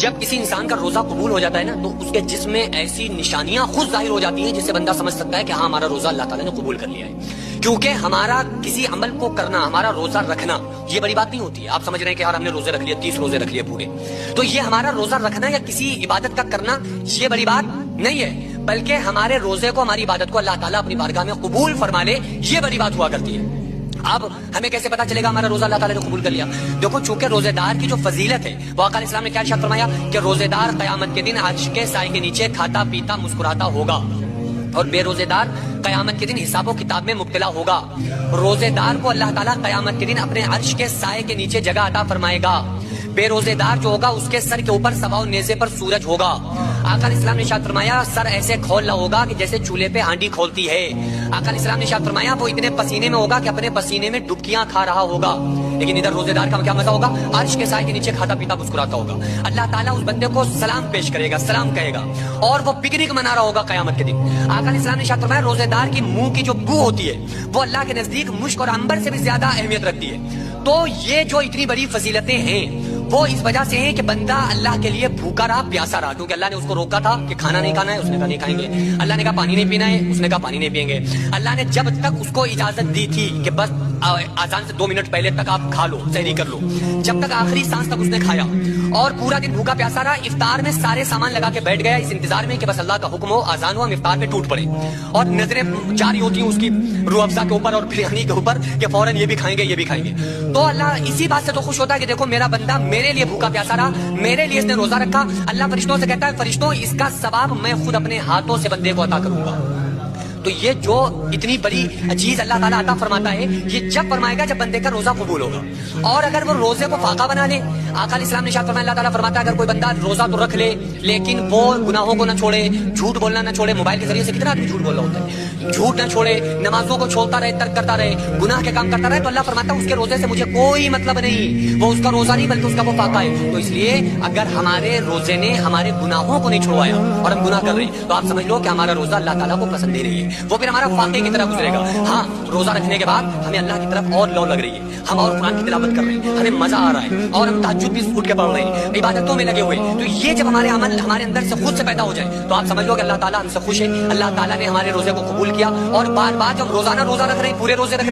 جب کسی انسان کا روزہ قبول ہو جاتا ہے نا تو اس کے جسم میں ایسی نشانیاں خود ظاہر ہو جاتی ہیں جس سے بندہ سمجھ سکتا ہے کہ ہاں ہمارا روزہ اللہ تعالیٰ نے قبول کر لیا ہے. کیونکہ ہمارا کسی عمل کو کرنا، ہمارا روزہ رکھنا یہ بڑی بات نہیں ہوتی ہے. آپ سمجھ رہے ہیں کہ یار ہم نے روزے رکھ لیے، 30 روزے رکھ لیے پورے، تو یہ ہمارا روزہ رکھنا یا کسی عبادت کا کرنا یہ بڑی بات نہیں ہے، بلکہ ہمارے روزے کو، ہماری عبادت کو اللہ تعالیٰ اپنی بارگاہ میں قبول فرما لے، یہ بڑی بات ہوا کرتی ہے. اب ہمیں کیسے پتا چلے گا ہمارا روزہ اللہ تعالیٰ نے قبول کر لیا؟ دیکھو، چونکہ روزے دار کی جو فضیلت ہے وہ آقا علیہ السلام نے کیا ارشاد فرمایا کہ روزے دار قیامت کے دن عرش کے سائے کے نیچے کھاتا پیتا مسکراتا ہوگا، اور بے روزے دار قیامت کے دن حساب و کتاب میں مبتلا ہوگا. روزے دار کو اللہ تعالیٰ قیامت کے دن اپنے عرش کے سائے کے نیچے جگہ عطا فرمائے گا. بے روزے دار جو ہوگا اس کے سر کے اوپر سوا نیزے پر سورج ہوگا. آقا علیہ السلام نے ارشاد فرمایا سر ایسے کھولنا ہوگا کہ جیسے چولہے پہ ہانڈی کھولتی ہے. آقا علیہ السلام نے ارشاد فرمایا وہ اتنے پسینے میں ہوگا کہ اپنے پسینے میں ڈبکیاں کھا رہا ہوگا. لیکن ادھر روزے دار کا کیا مزہ ہوگا؟ عرش کے سائے کے نیچے کھاتا پیتا مسکراتا ہوگا. اللہ تعالیٰ اس بندے کو سلام پیش کرے گا، سلام کہے گا، اور وہ پکنک منا رہا ہوگا قیامت کے دن. آقا علیہ السلام نے ارشاد فرمایا روزے دار کی منہ کی جو بو ہوتی ہے وہ اللہ کے نزدیک مشک اور عنبر سے بھی زیادہ اہمیت رکھتی ہے. تو یہ جو اتنی بڑی فضیلتیں ہیں وہ اس وجہ سے ہیں کہ بندہ اللہ کے لیے بھوکا رہا، پیاسا رہا، کیونکہ اللہ نے اس کو روکا تھا کہ کھانا نہیں کھانا ہے، اس نے کہا نہیں کھائیں گے. اللہ نے کہا پانی نہیں پینا ہے، اس نے کہا پانی نہیں پئیں گے. اللہ نے جب تک اس کو اجازت دی تھی کہ بس اذان سے 2 منٹ پہلے تک آپ کھا لو، سحری کر لو، جب تک آخری سانس تک اس نے کھایا، اور پورا دن بھوکا پیاسا رہا. افطار میں سارے سامان لگا کے بیٹھ گیا اس انتظار میں کہ بس اللہ کا حکم ہو، اذان ہو، ہم افطار پہ ٹوٹ پڑے. اور نظریں جاری ہوتی ہیں اس کی روح افزا کے اوپر اور بریانی کے اوپر کہ فوراً یہ بھی کھائیں گے، یہ بھی کھائیں گے. تو اللہ اسی بات سے تو خوش ہوتا ہے کہ دیکھو میرا بندہ میرے لیے بھوکا پیاسا رہا، میرے لیے اس نے روزہ رکھا. اللہ فرشتوں سے کہتا ہے فرشتوں اس کا ثواب میں خود اپنے ہاتھوں سے بندے کو عطا کروں گا. تو یہ جو اتنی بڑی چیز اللہ تعالیٰ عطا فرماتا ہے یہ جب فرمائے گا جب بندے کا روزہ قبول ہوگا. اور اگر وہ روزے کو فاقہ بنا لے، آقا علیہ السلام نے ارشاد فرمایا اللہ تعالیٰ فرماتا ہے اگر کوئی بندہ روزہ تو رکھ لے لیکن وہ گناہوں کو نہ چھوڑے، جھوٹ بولنا نہ چھوڑے. موبائل کے ذریعے سے کتنا آدمی جھوٹ بول رہا ہوتا ہے، جھوٹ نہ چھوڑے، نمازوں کو چھوڑتا رہے، ترک کرتا رہے، گناہ کے کام کرتا رہے، تو اللہ فرماتا ہے اس کے روزے سے مجھے کوئی مطلب نہیں، وہ اس کا روزہ نہیں بلکہ اس کا وہ فاقہ ہے. تو اس لیے اگر ہمارے روزے نے ہمارے گناہوں کو نہیں چھڑوایا اور ہم گناہ کر رہے ہیں تو آپ سمجھ لو کہ ہمارا روزہ اللہ تعالیٰ کو پسند نہیں رہی ہے، وہ پھر ہمارا فاقے کی طرح گزرے گا. ہاں، روزہ رکھنے کے بعد ہمیں اللہ کی طرف اور لو لگ رہی ہے، ہم اور قرآن کی تلاوت کر رہے ہیں، ہمیں مزہ آ رہا ہے، اور ہم تہجد بھی اٹھ کے پڑھ رہے ہیں، عبادتوں میں لگے ہوئے. تو یہ جب ہمارے عمل ہمارے اندر سے خود سے پیدا ہو جائے تو آپ سمجھ لو کہ اللہ تعالیٰ ہم سے خوش ہے. اللہ تعالیٰ نے ہمارے روزے کو قبول کیا، اور بار بار جب روزانہ روزہ رکھ رہے ہیں، پورے روزے رکھ